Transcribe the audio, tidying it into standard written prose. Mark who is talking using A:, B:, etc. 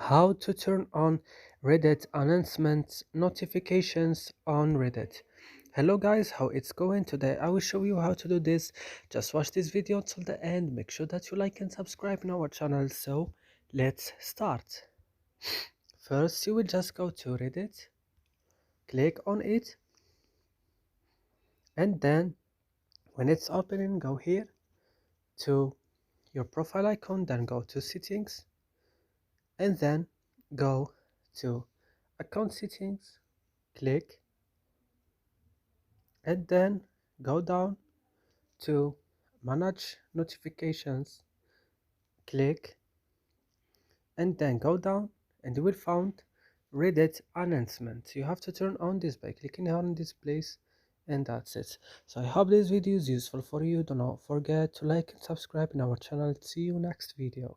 A: How to turn on Reddit announcements notifications on Reddit. Hello guys, how it's going today? I will show you how to do this. Just watch this video till the end. Make sure that you like and subscribe in our channel. So let's start. First, you will just go to Reddit, click on it, and then when it's opening, go here to your profile icon, then go to settings, and then go to account settings, click, and then go down to manage notifications, click, and then go down and you will find Reddit announcements. You have to turn on this by clicking here on this place, and that's it. So I hope this video is useful for you. Do not forget to like and subscribe in our channel. See you next video.